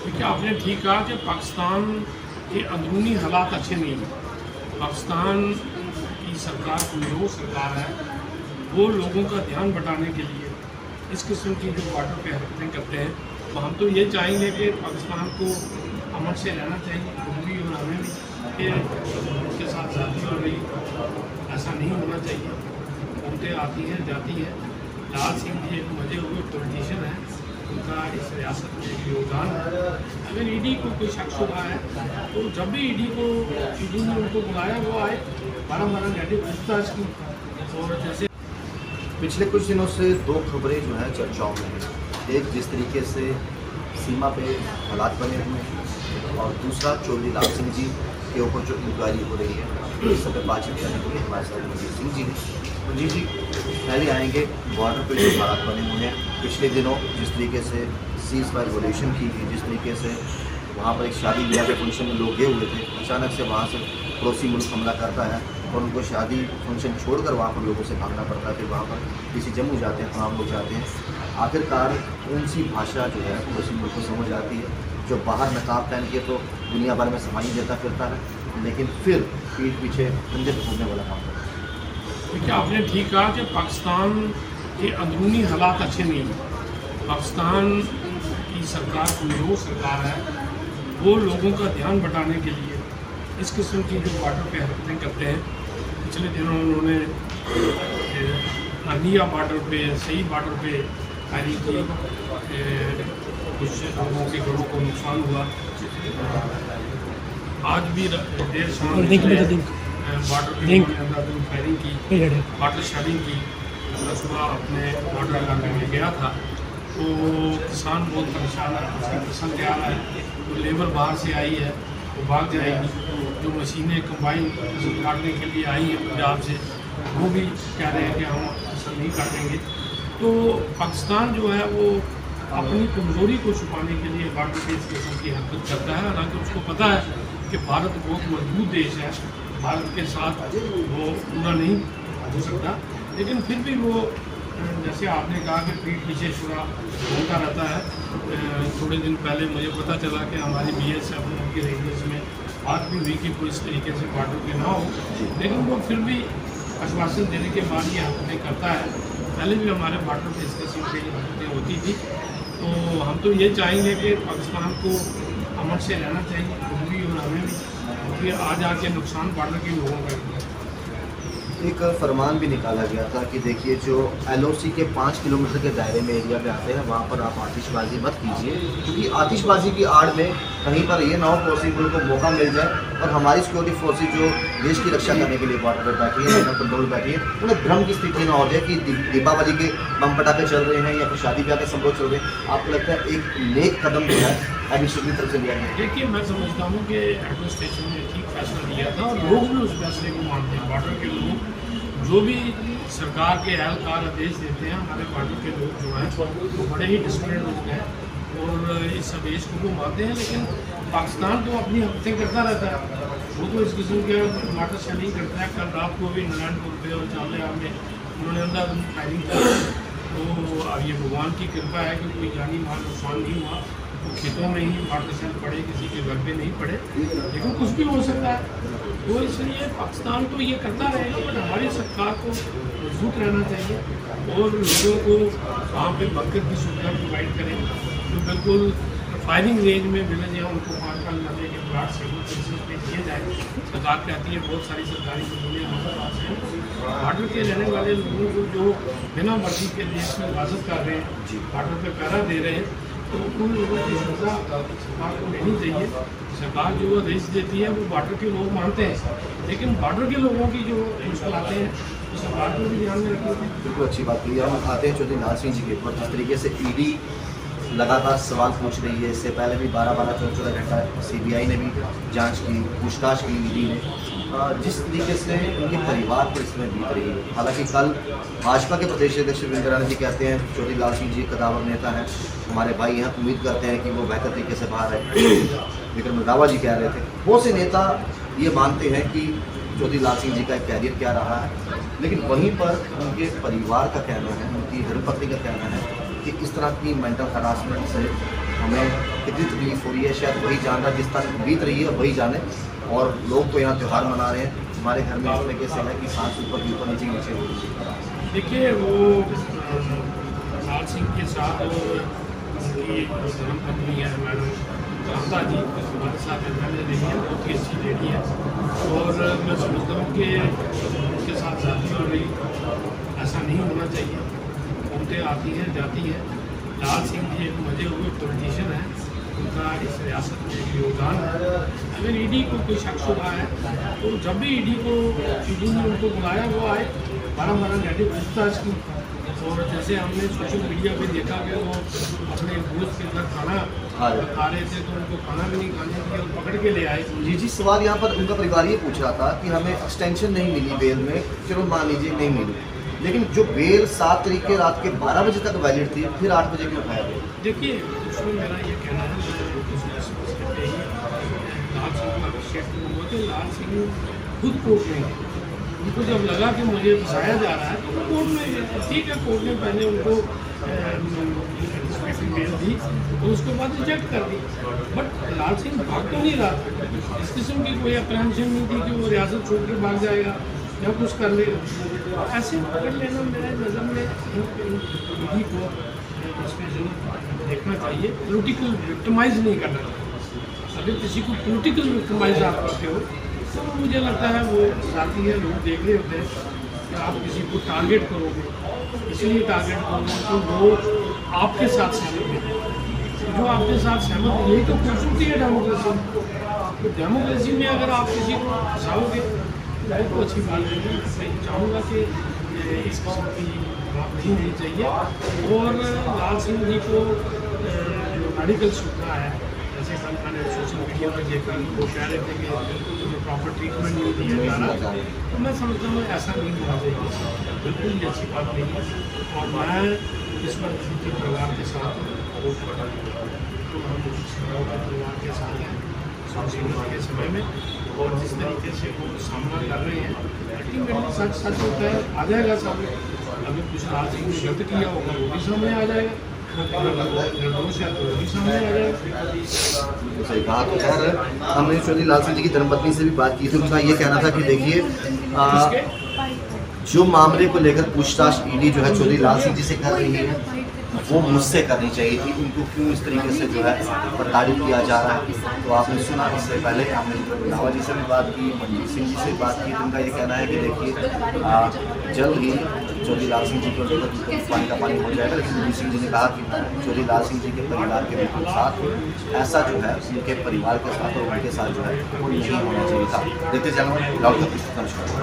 देखिए, आपने ठीक कहा कि पाकिस्तान के अंदरूनी हालात अच्छे नहीं हैं। पाकिस्तान की सरकार कमज़ोर सरकार है। वो लोगों का ध्यान बटाने के लिए इस किस्म की जो बॉर्डर पे हरकतें करते हैं, तो हम तो ये चाहेंगे कि पाकिस्तान को अमन से रहना चाहिए, खुद भी और हमें भी, कि उनके साथ ज़्यादती हो रही, ऐसा नहीं होना चाहिए। हुकूमतें आती हैं जाती हैं। लाल सिंह जी एक मजे हुए पॉलिटिशियन हैं, उनका इस रियासत में एक योगदान है। अगर ईडी को कोई शक शुबा है तो जब भी ईडी ने उनको बुलाया वो आए, 12 घंटे पूछताछ की। और जैसे पिछले कुछ दिनों से दो खबरें जो हैं चर्चाओं में हैं। एक जिस तरीके से सीमा पे हालात बने हुए हैं और दूसरा चौधरी लाल सिंह जी के ऊपर जो इंक्वायरी हो रही है, इस समय बातचीत करने के लिए हमारे साथ मनजीत सिंह जी हैं। मनजीत जी, पहले आएंगे बॉर्डर पे जो हालात बने हुए हैं। पिछले दिनों जिस तरीके से सीज फायर वोलेशन की गई, जिस तरीके से वहाँ पर एक शादी ब्याह के फंक्शन में लोग गए हुए थे, अचानक से वहाँ से पड़ोसी मुल्क हमला करता है और उनको शादी फंक्शन छोड़कर वहाँ पर लोगों से भागना पड़ता है। फिर वहाँ पर किसी जम्मू जाते हैं, तमाम लोग जाते हैं। आखिरकार कौन सी भाषा जो है पड़ोसी मुल्क को समझ आती है, जो बाहर नकाब पहन के तो दुनिया भर में सफाई देता फिरता है, लेकिन फिर पीठ पीछे खंजर घूमने वाला काम करता है। देखिए, आपने ठीक कहा कि पाकिस्तान के अंदरूनी हालात अच्छे नहीं हैं। पाकिस्तान की सरकार कमज़ोर सरकार है। वो लोगों का ध्यान बटाने के लिए इस किस्म की जो बॉर्डर पे हरकतें करते हैं। पिछले दिनों उन्होंने अनिया बॉर्डर पे, सही बॉर्डर पे फायरिंग की, कुछ लोगों के घरों को नुकसान हुआ। आज भी देर शाम बॉर्डर पे अंधाधुंध फायरिंग की, वाटर शेडिंग की। मैं सुबह अपने बॉर्डर इलाके में गया था तो किसान बहुत परेशान है, उसकी फसल तैयार है, तो लेबर बाहर से आई है वो भाग जाएगी। जो मशीनें कंबाइन फसल काटने के लिए आई हैं पंजाब से, वो भी कह रहे हैं कि हम फसल नहीं काटेंगे। तो पाकिस्तान जो है वो अपनी कमज़ोरी को छुपाने के लिए बॉर्डर पे इस किस्म की हरकत करता है। हालांकि उसको पता है कि भारत बहुत मजबूत देश है, भारत के साथ वो पूरा नहीं हो सकता, लेकिन फिर भी वो, जैसे आपने कहा कि पीठ पीछे शुरा होता रहता है। थोड़े दिन पहले मुझे पता चला कि हमारी BSF की रेंजर्स में बात भी हुई कि कोई इस तरीके से बॉर्डर पे ना हो, लेकिन वो फिर भी आश्वासन देने के बाद ये हरकतें करता है। पहले भी हमारे बॉर्डर पे इस किस्म की हरकतें होती थी। तो हम तो ये चाहेंगे कि पाकिस्तान को अमन से रहना चाहिए, खुद भी और हमें भी, क्योंकि आज आके नुकसान बॉर्डर के लोगों का है। एक फरमान भी निकाला गया था कि देखिए, जो LOC के 5 किलोमीटर के दायरे में एरिया में आते हैं वहाँ पर आप आतिशबाजी मत कीजिए, क्योंकि आतिशबाजी की आड़ में कहीं पर ये ना हो पड़ोसी मुल्क को मौका मिल जाए और हमारी सिक्योरिटी फोर्सेज जो देश की रक्षा करने के लिए बॉर्डर पर बैठी है, कंट्रोल बैठी है, उन्हें भ्रम की स्थिति ना हो जाए कि दीपावली के बम पटाखे चल रहे हैं या फिर शादी ब्याह के समारोह चल रहे हैं। आपको लगता है एक नेक कदम जो है एडमिनिस्ट्रेशन की तरफ से लिया गया? देखिए, मैं समझता हूँ कि एडमिनिस्ट्रेशन ने ठीक फैसला लिया था और लोग भी उस फैसले को मानते हैं। बॉर्डर के लोग जो भी सरकार के एहलकार आदेश देते हैं, हमारे बॉर्डर के लोग जो हैं वो बड़े ही डिसिप्लिन लोग हैं और इस आदेश को वो मानते हैं। लेकिन पाकिस्तान तो अपनी हरकतें करता रहता है, वो तो इस किस्म के वाटर शेडिंग करता है। कल रात को भी नारायणपुर पे और चावलिया में उन्होंने अंधाधुंध फायरिंग की। तो अब ये भगवान की कृपा है कि कोई जानी माल नुकसान नहीं हुआ। तो खेतों में ही वाटर शेड पड़े, किसी के घर पे नहीं पड़े, लेकिन कुछ भी हो सकता है। तो इसलिए पाकिस्तान तो ये करता रहेगा, बट हमारी सरकार को मजबूत रहना चाहिए और लोगों को वहाँ पे बंकर की सुविधा प्रोवाइड करें, जो बिल्कुल फायरिंग रेंज में मिले जाए। उनको 5-5 मरने के प्लाट से पे दिए जाए। सरकार कहती है बहुत सारी सरकारी ज़मीनें हमारे पास हैं। बॉर्डर के रहने वाले लोगों को जो बिना मर्जी के देश में हिफाजत कर रहे हैं, बॉर्डर पे पहरा दे रहे हैं, तो उन लोगों की सजा सरकार को लेनी चाहिए। सरकार जो आदेश देती है वो बॉर्डर के लोग मानते हैं, लेकिन बॉर्डर के लोगों की जो मुश्किलातें हैं तो सरकार को भी ध्यान में रखनी चाहिए। बिल्कुल अच्छी बात कही। हम आते हैं चौधरी लाल सिंह जी के ऊपर, जिस तरीके से ईडी लगातार सवाल पूछ रही है। इससे पहले भी 12-12, 14-14 घंटा CBI ने भी जांच की, पूछताछ की ईडी ने। जिस तरीके से उनके परिवार पर इसमें बीत रही है। हालांकि कल भाजपा के प्रदेश अध्यक्ष वीरेंद्र राणा जी कहते हैं चौधरी लाल सिंह जी कदावर नेता हैं, हमारे भाई हैं, उम्मीद करते हैं कि वो बेहतर तरीके से बाहर आए। विक्रम रंधावा जी कह रहे थे। बहुत से नेता ये मानते हैं कि चौधरी लाल सिंह जी का एक कैरियर क्या रहा है, लेकिन वहीं पर उनके परिवार का कहना है, उनकी धर्मपत्नी का कहना है कि इस तरह की मेंटल हरासमेंट से हमें कितनी तकलीफ हो रही है शायद वही जान रहा, जिस तरह बीत रही है वही जाने। और लोग तो यहाँ त्यौहार मना रहे हैं, हमारे घर में इस तरीके से है कि सांस ऊपर नीचे नीचे हो रही है। देखिए वो लाल सिंह के साथ उनकी धर्म पत्नी है मैडम कांता जी, हमारे साथ मैंने देखी है, बहुत ही अच्छी लेडी है। और मैं समझता हूँ कि उनके साथ जाती हो रही ऐसा नहीं होना चाहिए। उनके आती हैं जाती हैं। लाल सिंह जी एक मजे हुए पॉलिटिशियन है, उनका इस रियासत में एक योगदान है। अगर ईडी को कोई शक शुबा है तो जब भी ईडी ने उनको बुलाया वो आए, 12 घंटे पूछताछ की। और जैसे हमने सोशल मीडिया पे देखा कि वो अपने दोस्त के घर खाना खा रहे थे तो उनको खाना भी नहीं खाने दिया और पकड़ के ले आए। जी सवाल यहाँ पर उनका परिवार ये पूछ रहा था कि हमें एक्सटेंशन नहीं मिली बेल में, चलो मान लीजिए नहीं मिली, लेकिन जो बेल 7 तारीख के रात के 12 बजे तक वैलिड थी, फिर 8 बजे क्यों उठाया गया? देखिए उसमें मेरा ये कहना है, लाल सिंह का अभिषेक हुआ तो लाल सिंह खुद कोर्ट में गए। उनको जब लगा कि मुझे फंसाया जा रहा है तो वो कोर्ट में गए। ठीक है, कोर्ट ने पहले उनको बेल दी तो उसके बाद रिजेक्ट कर दी। बट लाल सिंह भाग तो नहीं रहा था, इस किस्म की कोई अप्रहेंशन नहीं थी कि वो रियासत छोड़ के भाग जाएगा या कुछ कर लेगा। ऐसे पकड़ लेना मेरे नज़र में विधि को इसमें जरूर देखना चाहिए। पोलिटिकल विक्टिमाइज नहीं करना चाहिए। अगर किसी को पोलिटिकल विक्टिमाइज आप करते हो तो मुझे लगता है वो जाती है, लोग देख रहे होते हैं कि आप किसी को टारगेट करोगे, इसलिए टारगेट करोगे तो वो आपके साथ सहमत है। जो आपके साथ सहमत है, यही तो खूबसूरती है डेमोक्रेसी। तो डेमोक्रेसी में अगर आप किसी को फंसाओगे बहुत तो अच्छी बात है। मैं चाहूँगा कि इस किस्म की बात नहीं होनी चाहिए। और लाल सिंह जी को जो मेडिकल सुविधा है, जैसे कल मैंने सोशल मीडिया पर देखा वो कह रहे थे कि प्रॉपर ट्रीटमेंट नहीं दिया जा रहा, तो मैं समझता हूँ ऐसा नहीं होना चाहिए, बिल्कुल भी अच्छी बात नहीं है। और मैं इस पर उनके परिवार के साथ तो हम परिवार के साथ हैं संजीवनी के समय में। और जिस तरीके से वो सामना कर रहे हैं, अल्टीमेटली सच होता है, आ जाएगा सामने। अगर कुछ लाल सिंह ने गलत किया होगा वो भी सामने आ जाएगा, निर्दोष है तो वो भी सामने आ जाएगा। सही कहा। तो खैर हमने चौधरी लाल सिंह जी की धर्मपत्नी से भी बात की थी, उनका ये कहना था कि देखिए जो मामले को लेकर पूछताछ ईडी जो है चौधरी लाल सिंह जी से कर रही है वो मुझसे करनी चाहिए थी, उनको क्यों इस तरीके से जो है प्रताड़ित किया जा रहा है। तो आपने सुना, इससे पहले हमने रावत जी से भी बात की, मनजीत सिंह जी से भी बात की। उनका ये कहना है कि देखिए जल्द ही चौधरी लाल सिंह जी को लेकर पानी का पानी हो जाएगा। लेकिन मनजीत सिंह जी ने कहा कि चौधरी लाल सिंह जी के परिवार के बिल्कुल साथ हूँ, ऐसा जो है उनके परिवार के साथ और उनके साथ जो है वो नहीं होना चाहिए था। देखते चलो नमस्कार।